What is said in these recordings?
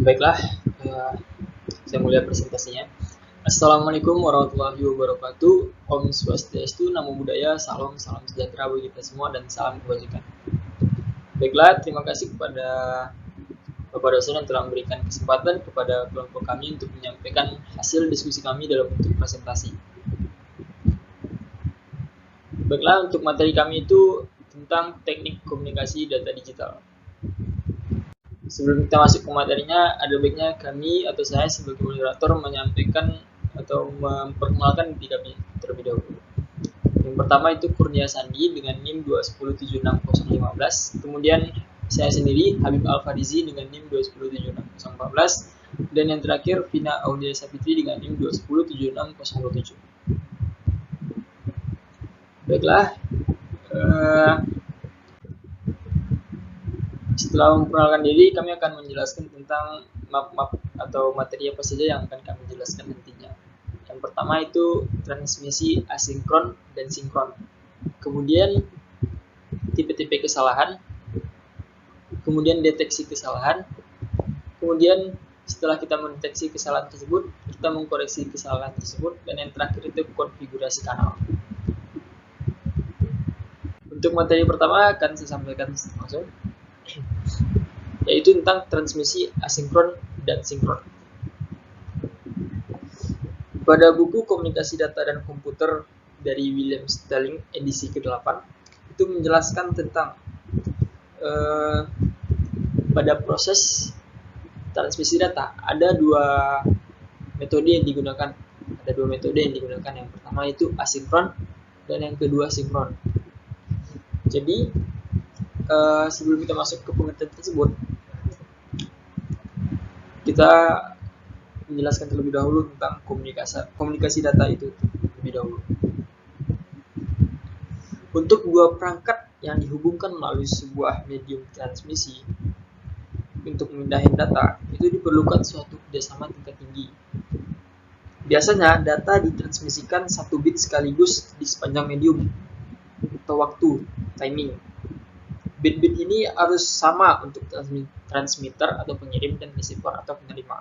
Baiklah, saya mulai presentasinya. Assalamualaikum warahmatullahi wabarakatuh. Om Swastiastu, Namo Buddhaya, salam sejahtera bagi kita semua dan salam kebajikan. Baiklah, terima kasih kepada Bapak dosen yang telah memberikan kesempatan kepada kelompok kami untuk menyampaikan hasil diskusi kami dalam bentuk presentasi. Baiklah, untuk materi kami itu tentang teknik komunikasi data digital. Sebelum kita masuk ke materinya, ada baiknya kami atau saya sebagai moderator menyampaikan atau memperkenalkan diri kami terlebih dahulu. Yang pertama itu Kurnia Sandi dengan NIM 210760015. Kemudian saya sendiri Habib Al-Farizi dengan NIM 2107614. Dan yang terakhir Vina Aulia Sapitri dengan NIM 2107607. Baiklah, setelah memperkenalkan diri, kami akan menjelaskan tentang map atau materi apa saja yang akan kami jelaskan nantinya. Yang pertama itu transmisi asinkron dan sinkron. Kemudian tipe-tipe kesalahan. Kemudian deteksi kesalahan. Kemudian setelah kita mendeteksi kesalahan tersebut, kita mengkoreksi kesalahan tersebut. Dan yang terakhir itu konfigurasi kanal. Untuk materi pertama akan saya sampaikan langsung, yaitu tentang transmisi asinkron dan sinkron. Pada buku Komunikasi Data dan Komputer dari William Sterling edisi ke-8 itu menjelaskan tentang pada proses transmisi data ada dua metode yang digunakan. Yang pertama itu asinkron dan yang kedua sinkron. Jadi sebelum kita masuk ke pengertian tersebut, kita menjelaskan terlebih dahulu tentang komunikasi data itu terlebih dahulu. Untuk dua perangkat yang dihubungkan melalui sebuah medium transmisi untuk memindahkan data, itu diperlukan suatu kerjasama tingkat tinggi. Biasanya data ditransmisikan 1 bit sekaligus di sepanjang medium atau waktu, timing. Bit-bit ini harus sama untuk transmitter atau pengirim dan receiver atau penerima.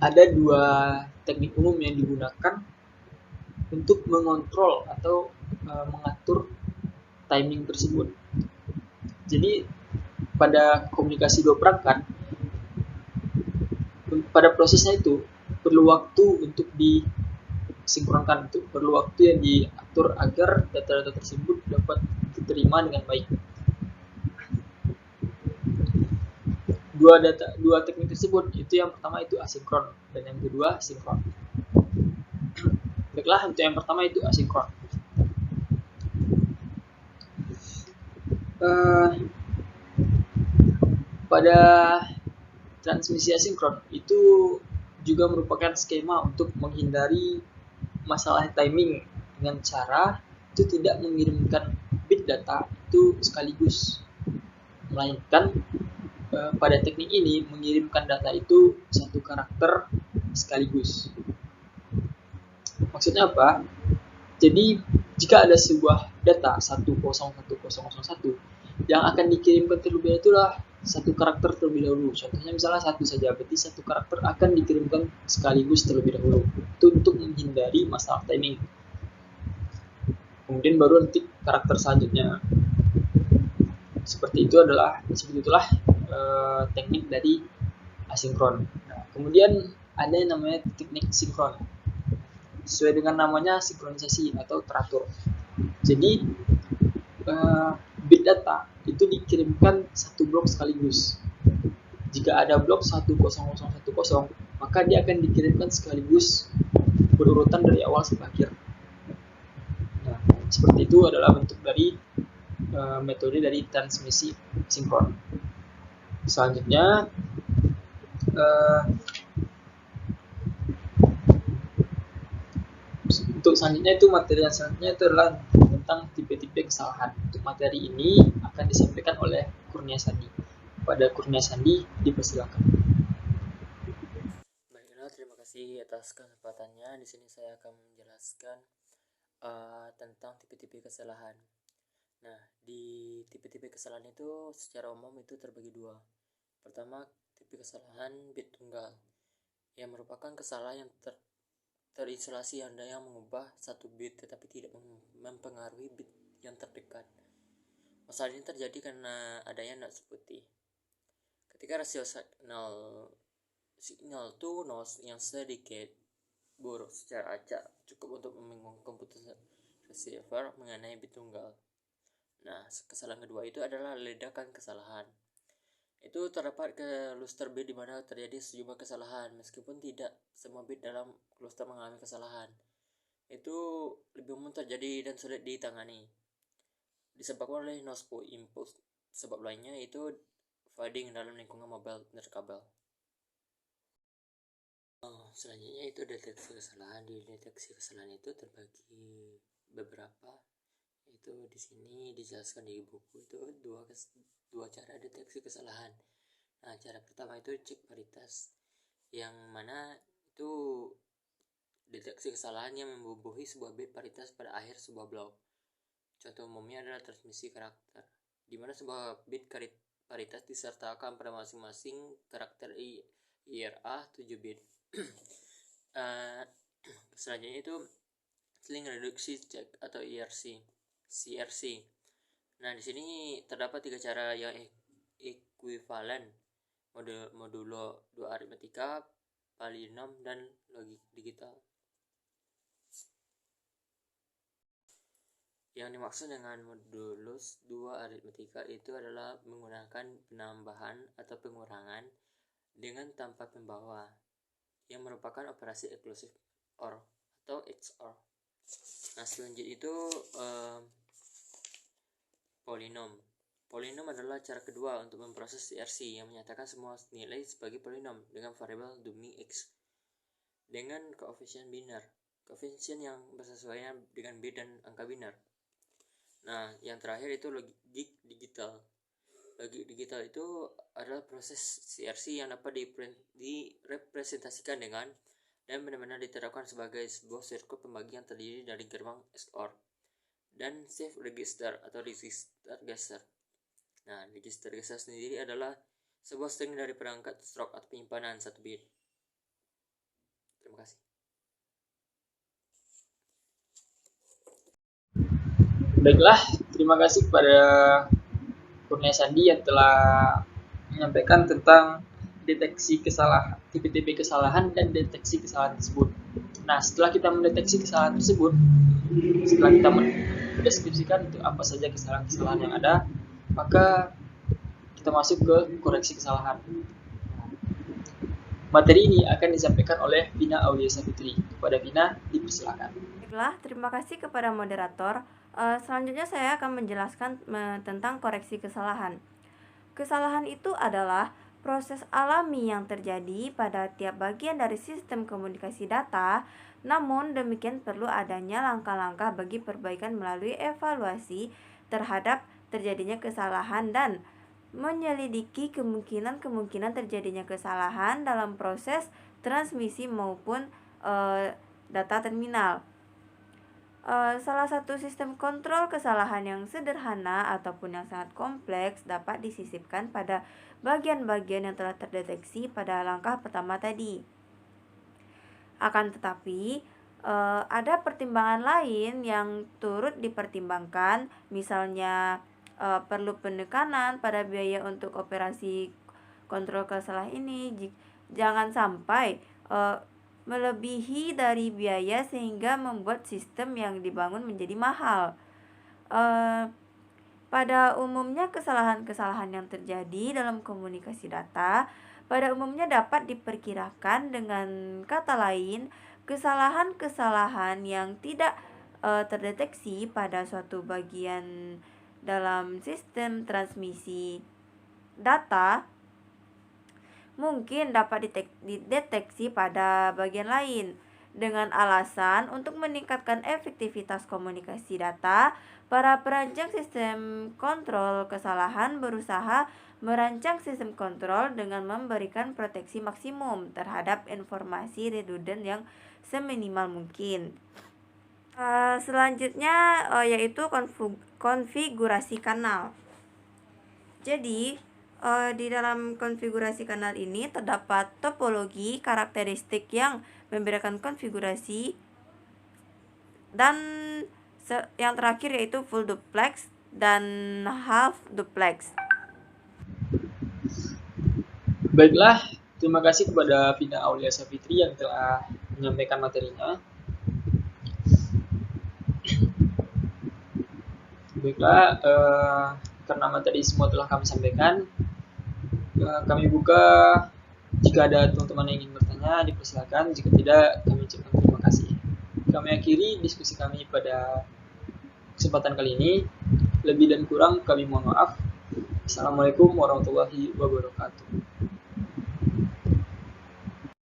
Ada dua teknik umum yang digunakan untuk mengontrol atau mengatur timing tersebut. Jadi pada komunikasi dua perangkat, pada prosesnya itu perlu waktu untuk disinkronkan, itu perlu waktu yang diatur agar data-data tersebut dapat diterima dengan baik. Dua teknik tersebut, itu yang pertama itu asinkron dan yang kedua sinkron. Baiklah, untuk yang pertama itu asinkron. Pada transmisi asinkron itu juga merupakan skema untuk menghindari masalah timing dengan cara itu tidak mengirimkan bit data itu sekaligus, melainkan pada teknik ini mengirimkan data itu satu karakter sekaligus. Maksudnya apa? Jadi jika ada sebuah data 101001 yang akan dikirimkan terlebih dahulu itulah satu karakter terlebih dahulu. Contohnya misalnya satu saja, berarti satu karakter akan dikirimkan sekaligus terlebih dahulu. Itu untuk menghindari masalah timing. Kemudian baru nanti karakter selanjutnya. Seperti itulah teknik dari asinkron. Nah, kemudian ada yang namanya teknik sinkron. Sesuai dengan namanya, sinkronisasi atau teratur. Jadi bit data itu dikirimkan satu blok sekaligus. Jika ada blok 10010, maka dia akan dikirimkan sekaligus berurutan dari awal sampai akhir. Nah, seperti itu adalah bentuk dari metode dari transmisi sinkron. Selanjutnya untuk selanjutnya itu materi yang selanjutnya itu adalah tentang tipe-tipe kesalahan. Untuk materi ini akan disampaikan oleh Kurnia Sandi. Pada Kurnia Sandi dipersilakan. Baiklah, terima kasih atas kesempatannya. Di sini saya akan menjelaskan tentang tipe-tipe kesalahan. Nah, di tipe-tipe kesalahan itu secara umum itu terbagi dua, Pertama, tipe kesalahan bit tunggal, yang merupakan kesalahan yang terisolasi yang mengubah satu bit tetapi tidak mempengaruhi bit yang terdekat. Masalah ini terjadi karena adanya node putih. Ketika rasio signal to noise yang sedikit buruk secara acak cukup untuk membingungkan komputer receiver mengenai bit tunggal. Nah, kesalahan kedua itu adalah ledakan kesalahan. Itu terdapat cluster bit di mana terjadi sejumlah kesalahan, meskipun tidak semua bit dalam cluster mengalami kesalahan. Itu lebih umum terjadi dan sulit ditangani, disebabkan oleh noise input. Sebab lainnya itu fading dalam lingkungan mobile nirkabel. Selanjutnya itu deteksi kesalahan. Di deteksi kesalahan itu terbagi beberapa. Itu di sini dijelaskan di buku itu dua cara deteksi kesalahan. Nah, cara pertama itu cek paritas, yang mana itu deteksi kesalahan yang membubuhi sebuah bit paritas pada akhir sebuah blok. Contoh umumnya adalah transmisi karakter, di mana sebuah bit paritas disertakan pada masing-masing karakter IRA 7 bit. Selanjutnya itu sling reduksi check atau CRC. Nah, di sini terdapat 3 cara yang ekuivalen: modulo 2 aritmatika, polinom, dan logik digital. Yang dimaksud dengan modulus 2 aritmatika itu adalah menggunakan penambahan atau pengurangan dengan tanpa pembawa, yang merupakan operasi eksklusif OR atau XOR. Nah, selanjutnya itu polinom. Polinom adalah cara kedua untuk memproses CRC yang menyatakan semua nilai sebagai polinom dengan variabel dummy X dengan koefisien biner, koefisien yang bersesuaian dengan bit dan angka biner. Nah, yang terakhir itu logik digital. Logik digital itu adalah proses CRC yang dapat direpresentasikan dengan dan benar-benar diterapkan sebagai sebuah sirkuit pembagian terdiri dari gerbang XOR dan shift register atau register geser. Nah, register geser sendiri adalah sebuah string dari perangkat stroke atau penyimpanan 1 bit. Terima kasih. Baiklah, terima kasih kepada Kurnia Sandi yang telah menyampaikan tentang deteksi kesalahan, tipe-tipe kesalahan dan deteksi kesalahan tersebut. Nah, setelah kita mendeteksi kesalahan tersebut, setelah kita mendeskripsikan itu apa saja kesalahan-kesalahan yang ada, maka kita masuk ke koreksi kesalahan. Materi ini akan disampaikan oleh Vina Aulia Savitri. Kepada Vina, dipersilakan. Baiklah, terima kasih kepada moderator. Selanjutnya saya akan menjelaskan tentang koreksi kesalahan. Kesalahan itu adalah proses alami yang terjadi pada tiap bagian dari sistem komunikasi data, namun demikian perlu adanya langkah-langkah bagi perbaikan melalui evaluasi terhadap terjadinya kesalahan dan menyelidiki kemungkinan terjadinya kesalahan dalam proses transmisi maupun data terminal. Salah satu sistem kontrol kesalahan yang sederhana ataupun yang sangat kompleks dapat disisipkan pada bagian-bagian yang telah terdeteksi pada langkah pertama tadi. Akan tetapi, ada pertimbangan lain yang turut dipertimbangkan, misalnya perlu penekanan pada biaya untuk operasi kontrol kesalahan ini. Jangan sampai melebihi dari biaya sehingga membuat sistem yang dibangun menjadi mahal. Pada umumnya kesalahan-kesalahan yang terjadi dalam komunikasi data pada umumnya dapat diperkirakan, dengan kata lain, kesalahan-kesalahan yang tidak terdeteksi pada suatu bagian dalam sistem transmisi data mungkin dapat dideteksi pada bagian lain. Dengan alasan untuk meningkatkan efektivitas komunikasi data, para perancang sistem kontrol kesalahan berusaha merancang sistem kontrol dengan memberikan proteksi maksimum terhadap informasi redundant yang seminimal mungkin. Selanjutnya yaitu konfigurasi kanal. Jadi Di dalam konfigurasi kanal ini terdapat topologi karakteristik yang membedakan konfigurasi, dan yang terakhir yaitu full duplex dan half duplex. Baiklah, terima kasih kepada Vina Aulia Savitri yang telah menyampaikan materinya. Baiklah, karena materi semua telah kami sampaikan, kami buka. Jika ada teman-teman yang ingin bertanya, dipersilakan. Jika tidak, kami ucapkan terima kasih. Kami akhiri diskusi kami pada kesempatan kali ini. Lebih dan kurang kami mohon maaf. Assalamualaikum warahmatullahi wabarakatuh.